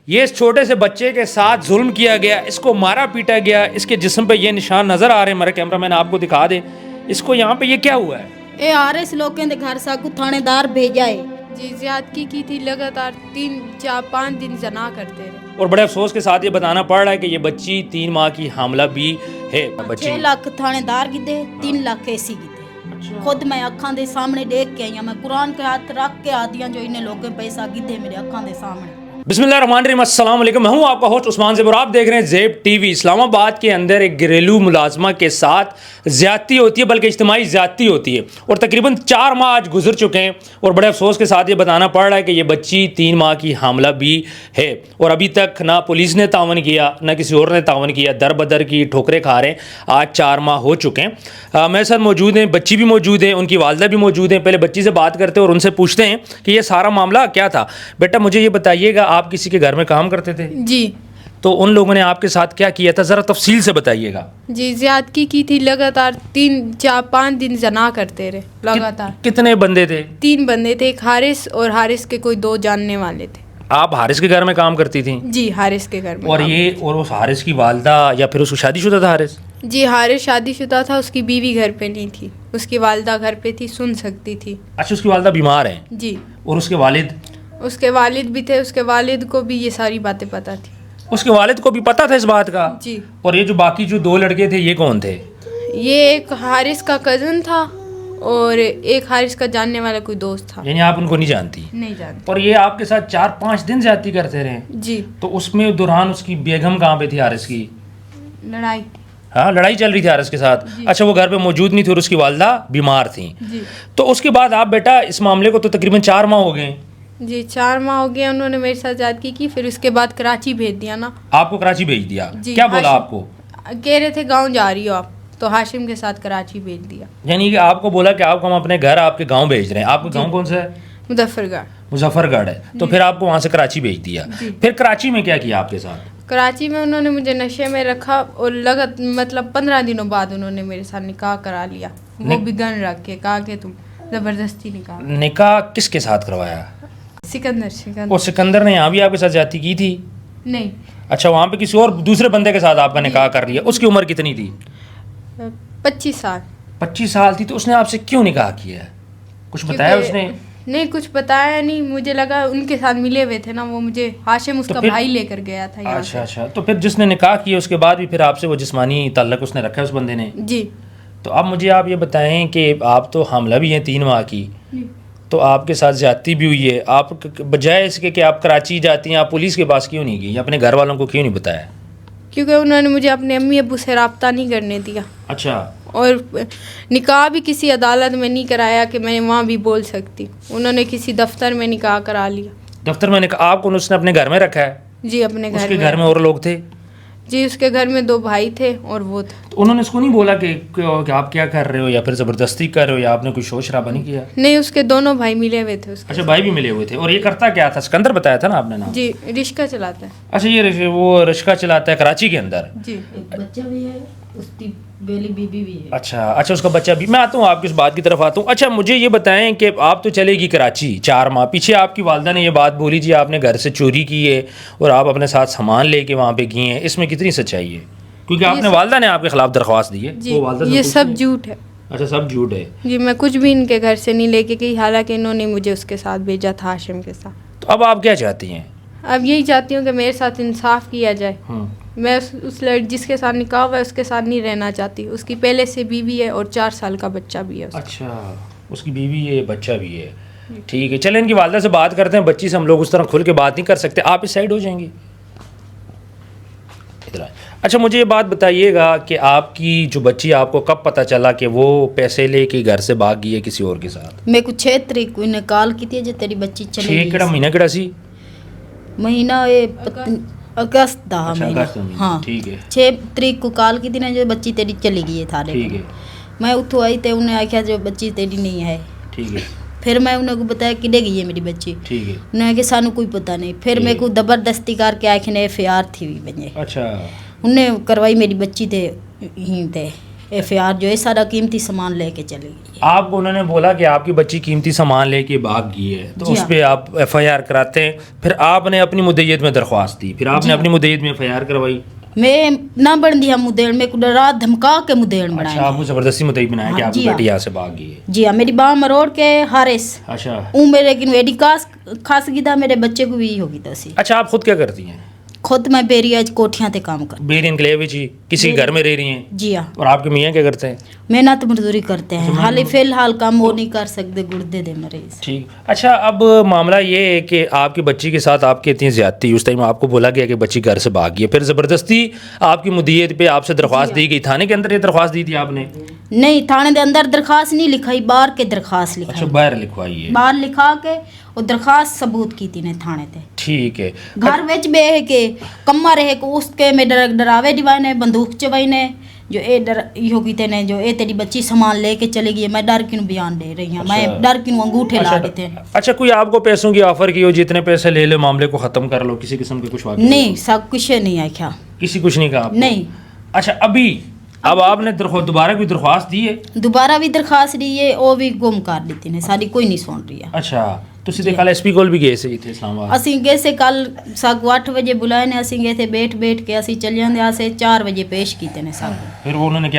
یہ اس چھوٹے سے بچے کے ساتھ ظلم کیا گیا, اس کو مارا پیٹا گیا, اس کے جسم پہ یہ نشان نظر آ رہے ہیں, ہمارا کیمرہ مین آپ کو دکھا دیں اس کو, یہاں پہ یہ کیا ہوا ہے؟ اے آرس لوگوں دے گھر سا کو تھانے دار بھیجا ہے. جی زیادتی کی تھی, لگاتار 3-4-5 دن زنا کرتے رہے. اور بڑے افسوس کے ساتھ یہ بتانا پڑ رہا ہے کہ یہ بچی 3 ماہ کی حاملہ بھی ہے. 6 لاکھ تھانے دار کی دے, 3 لاکھ ایسی کی دے. خود میں اکھاں دے سامنے دیکھ کے آئی ہوں, میں قرآن کے ہاتھ رکھ کے آتی ہوں جو انہیں لوگوں پیسہ کی دے میرے اکھاں دے سامنے. بسم اللہ الرحمن الرحیم, السلام علیکم, میں ہوں آپ کا ہوسٹ عثمان زیب اور آپ دیکھ رہے ہیں زیب ٹی وی. اسلام آباد کے اندر ایک گھریلو ملازمہ کے ساتھ زیادتی ہوتی ہے, بلکہ اجتماعی زیادتی ہوتی ہے, اور تقریباً 4 ماہ آج گزر چکے ہیں, اور بڑے افسوس کے ساتھ یہ بتانا پڑ رہا ہے کہ یہ بچی 3 ماہ کی حاملہ بھی ہے, اور ابھی تک نہ پولیس نے تعاون کیا نہ کسی اور نے تعاون کیا, در بدر کی ٹھوکریں کھا رہے ہیں. آج 4 ماہ ہو چکے ہیں. میرے ساتھ موجود ہیں, بچی بھی موجود ہیں, ان کی والدہ بھی موجود ہیں. پہلے بچی سے بات کرتے ہیں اور ان سے پوچھتے ہیں کہ یہ سارا معاملہ کیا تھا. بیٹا مجھے یہ بتائیے گا, آپ کسی کے گھر میں کام کرتے تھے؟ جی. تو ان لوگوں نے آپ کے ساتھ کیا کیا تھا, ذرا تفصیل سے بتائیے گا. جی زیادتی کی تھی, لگاتار 3-4-5 دن زنا کرتے رہے لگاتار. کتنے بندے تھے؟ 3 بندے تھے, ایک حارث اور حارث کے کوئی 2 جاننے والے تھے. آپ حارث کے گھر میں کام کرتی تھیں؟ جی حارث کے گھر میں. اور اس حارث کی والدہ یا پھر اس کو شادی شدہ تھا حارث؟ جی حارث شادی شدہ تھا, اس کی بیوی گھر پہ نہیں تھی, اس کی والدہ گھر پہ تھی, سن سکتی تھی. اچھا, اس کی والدہ بیمار ہیں؟ جی. اور اس کے والد؟ اس کے والد بھی تھے, اس کے والد کو بھی یہ ساری باتیں پتہ تھی. اس کے والد کو بھی پتہ تھا اس بات کا؟ جی. اور یہ جو باقی جو 2 لڑکے تھے یہ کون تھے؟ یہ ایک حارث کا کزن تھا اور ایک حارث کا جاننے والا کوئی دوست تھا. یعنی آپ ان کو نہیں جانتی؟ نہیں جانتی. اور یہ آپ کے ساتھ 4-5 دن زیادتی کرتے رہے؟ جی. تو اس میں دوران اس کی بیگم کہاں پہ تھی حارث کی؟ لڑائی. ہاں, لڑائی چل رہی تھی حارث کے ساتھ. جی. اچھا, وہ گھر پہ موجود نہیں تھی اور اس کی والدہ بیمار تھیں. جی. تو اس کے بعد آپ بیٹا اس معاملے کو تو تقریباً 4 ماہ ہو گئے. جی 4 ماہ ہو گیا, انہوں نے میرے ساتھ زیادتی کی, پھر اس کے بعد کراچی بھیج دیا نا. آپ کو کراچی بھیج دیا؟ جی. کیا بولا آپ کو؟ کہہ رہے تھے گاؤں جا رہی ہو آپ, تو ہاشم کے ساتھ کراچی بھیج دیا. یعنی کہ آپ کو بولا کہ آپ کو ہم اپنے گھر آپ کے گاؤں بھیج رہے ہیں. آپ کا گاؤں کون سا ہے؟ مظفر گڑھ. مظفر گڑھ ہے. تو پھر آپ کو وہاں سے کراچی بھیج دیا. پھر کراچی میں کیا کیا آپ کے ساتھ؟ کراچی میں انہوں نے مجھے نشے میں رکھا, اور مطلب 15 دنوں بعد انہوں نے میرے ساتھ نکاح کرا لیا, وہ بھی گن رکھ کے, کہا کہ تم زبردستی نکاح. نکاح کس کے ساتھ کروایا؟ سکندر. اور سکندر نے یہاں بھی آپ کے ساتھ زیادتی کی تھی؟ نہیں. اچھا, وہاں پہ کسی اور دوسرے بندے کے ساتھ آپ کا نکاح کر لیا. اس کی عمر کتنی تھی؟ 25 سال. 25 سال تھی. تو اس نے آپ سے کیوں نکاح کیا ہے, کچھ بتایا اس نے؟ نہیں, کچھ بتایا نہیں. مجھے لگا ان کے ساتھ ملے ہوئے تھے نا, وہ مجھے ہاشم اس کا بھائی لے کر گیا تھا یہاں. اچھا, تو پھر جس نے نکاح کیا اس کے بعد بھی پھر آپ سے وہ جسمانی تعلق اس نے رکھا اس بندے نے؟ جی. تو اب مجھے آپ یہ بتائیں کہ آپ تو حاملہ بھی ہیں 3 ماہ کی, تو آپ کے ساتھ زیادتی بھی ہوئی ہے. آپ بجائے اس کے کہ آپ کراچی جاتی ہیں, آپ پولیس کے پاس کیوں نہیں گئی, یا اپنے گھر والوں کو کیوں نہیں بتایا؟ کیونکہ انہوں نے مجھے اپنے امی ابو سے رابطہ نہیں کرنے دیا. اچھا. اور نکاح بھی کسی عدالت میں نہیں کرایا کہ میں وہاں بھی بول سکتی. انہوں نے کسی دفتر میں نکاح کرا لیا. دفتر میں نکاح آپ کو اس نے اپنے گھر میں رکھا ہے؟ جی اپنے گھر. اس کے گھر میں اور لوگ تھے؟ جی اس کے گھر میں 2 بھائی تھے اور وہ تھے. تو انہوں نے اس کو نہیں بولا کہ آپ کیا کر رہے ہو, یا پھر زبردستی کر رہے ہو, یا آپ نے کوئی شور شرابہ نہیں کیا؟ نہیں, اس کے دونوں بھائی ملے ہوئے تھے. اچھا, بھائی بھی ملے ہوئے تھے. اور یہ کرتا کیا تھا؟ سکندر بتایا تھا نا آپ نے نام؟ جی رشکہ چلاتا ہے. اچھا, یہ وہ رشکہ چلاتا ہے کراچی کے اندر؟ جی. بچہ بھی ہے, اس کی بیلی بیوی بھی ہے. اچھا, اس کا بچہ بھی. میں آتا ہوں آپ کی اس بات کی طرف آتا ہوں. اچھا, مجھے یہ بتائیں کہ آپ تو چلے گی کراچی 4 ماہ, پیچھے آپ کی والدہ نے یہ بات بولی جی آپ نے گھر سے چوری کی ہے اور آپ اپنے ساتھ سامان لے کے وہاں پہ گئی ہیں, اس میں کتنی سچائی ہے؟ کیونکہ آپ نے والدہ نے آپ کے خلاف درخواست دی ہے. جی یہ سب جھوٹ ہے. اچھا, سب جھوٹ ہے. جی میں کچھ بھی ان کے گھر سے نہیں لے کے گئی, حالانکہ انہوں نے مجھے اس کے ساتھ بھیجا تھا, ہاشم کے ساتھ. تو اب آپ کیا چاہتی ہیں؟ اب یہی چاہتی ہوں کہ میرے ساتھ انصاف کیا جائے. میں اس جس کے ساتھ نکاح ہوا ہے اس کے ساتھ نہیں رہنا چاہتی. اس کی پہلے سے بیوی ہے اور 4 سال کا بچہ بھی ہے. اچھا, اس کی بیوی ہے, بچہ بھی ہے. ٹھیک ہے, چلیں ان کی والدہ سے بات کرتے ہیں. بچی سے ہم لوگ اس طرح کھل کے بات نہیں کر سکتے. آپ اس سائڈ ہو جائیں گی. اچھا, مجھے یہ بات بتائیے گا کہ آپ کی جو بچی, آپ کو کب پتہ چلا کہ وہ پیسے لے کے گھر سے بھاگ گئی ہے کسی اور کے ساتھ؟ میں کو 6 تاریخ کو انہیں کال کی تھی جو تیری بچی چلی گئی. 6 کیڑا مہینہ کیڑا سی؟ مہینہ اگست دا مہینہ. ہاں ٹھیک ہے. 6 تاریخ کو کال کی تھی نا جو بچی تیری چلی گئی ہے تھارے. ٹھیک ہے. میں اتوں آئی تے انہیں آخیا جو بچی تیری نہیں ہے. ٹھیک ہے. پھر میں انہوں کو بتایا کدے گئی ہے میری بچی. ٹھیک ہے. انہوں نے کہا سانو کوئی پتہ نہیں. پھر میں کو زبردستی کر کے آخنے FIR تھی بھی بنے. اچھا. انہیں کروائی میری بچی تے ہی تے FIR جو ہے سارا قیمتی سامان لے کے چلی گئی. آپ کو انہوں نے بولا کہ آپ کی بچی قیمتی سامان لے کے بھاگ گئی ہے تو اس پہ آپ FIR کراتے ہیں, پھر آپ نے اپنی مدعیت میں درخواست دی, پھر آپ نے اپنی مدعیت میں FIR کروائی. میں نہ بن دیا مدیر میں کو ڈرا دھمکا کے مدیر بنایا. اچھا, آپ کو زبردستی مدعی بنایا کہ آپ کی بیٹی یہاں سے بھاگ گئی ہے. جی ہاں, میری باں مروڑ کے ہارس اچھا میرے لیکن ویڈی خاص گیدہ میرے بچے کو بھی ہوگی تسی. اچھا, آپ خود کیا کرتی ہیں؟ خود میں بیریا کوٹھیاں تے کام کرتی. بیری انکلیو جی کسی کے گھر میں رہ رہی ہیں؟ جی ہاں. اور آپ کے میاں کیا کرتے ہیں؟ محنت مزدوری کرتے ہیں, حال فی الحال کام وہ نہیں کر سکتے, گردے دے مریض. ٹھیک. اچھا, اب معاملہ یہ ہے کہ آپ کی بچی کے ساتھ آپ کی اتنی زیادتی, اس ٹائم آپ کو بولا گیا کہ بچی گھر سے بھاگ گئی ہے, پھر زبردستی آپ کی مدعیت پہ آپ سے درخواست دی گئی, تھانے کے اندر یہ درخواست دی تھی آپ نے؟ نہیں, تھانے دے اندر درخواست نہیں لکھائی, باہر کے درخواست لکھائی. اچھا, باہر لکھوائی ہے. باہر لکھا کے وہ درخواست ثبوت کی تھی نے تھانے تے. ٹھیک ہے. گھر وچ بے ہے کہ کما رہے کو اس کے میں ڈراوے دیوائے نے بندوق چوائی نے جو اے ڈر یہ کیتے نے جو اے تیری بچی سامان لے کے چلے گئی, میں ڈر کیوں بیان دے رہی ہوں, میں ڈر کیوں انگوٹھے لا دیتے ہیں. اچھا, کوئی آپ کو پیسوں کی آفر کی ہو جتنے پیسے لے لے معاملے کو ختم کر لو, کسی قسم کے کچھ واقعہ؟ نہیں, سب کچھ نہیں ہے کیا, کسی کچھ نہیں کہا آپ کو؟ نہیں. اچھا, ابھی اب آپ نے دوبارہ کوئی درخواست دی ہے؟ دوبارہ بھی درخواست دی ہے, وہ بھی گم کر دیتی نے, ساری کوئی نہیں سن رہی ہے. اچھا, ਤੁਸੀਂ ਤੇ ਕੱਲ ਐਸਪੀ ਕੋਲ ਵੀ ਗਏ ਸੀ ਇੱਥੇ ਇਸਲਾਮਾਬਾਦ? ਅਸੀਂ ਗਏ ਸੇ ਕੱਲ ਸਾਗੂ 8 ਵਜੇ ਬੁਲਾਏ ਨੇ, ਅਸੀਂ ਗਏ ਥੇ ਬੈਠ ਕੇ ਅਸੀਂ ਚੱਲ ਜਾਂਦੇ ਆਸੇ 4 ਵਜੇ ਪੇਸ਼ ਕੀਤੇ ਨੇ ਸਾਗੂ. ਫਿਰ ਉਹਨਾਂ ਨੇ ਕੀ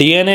DNA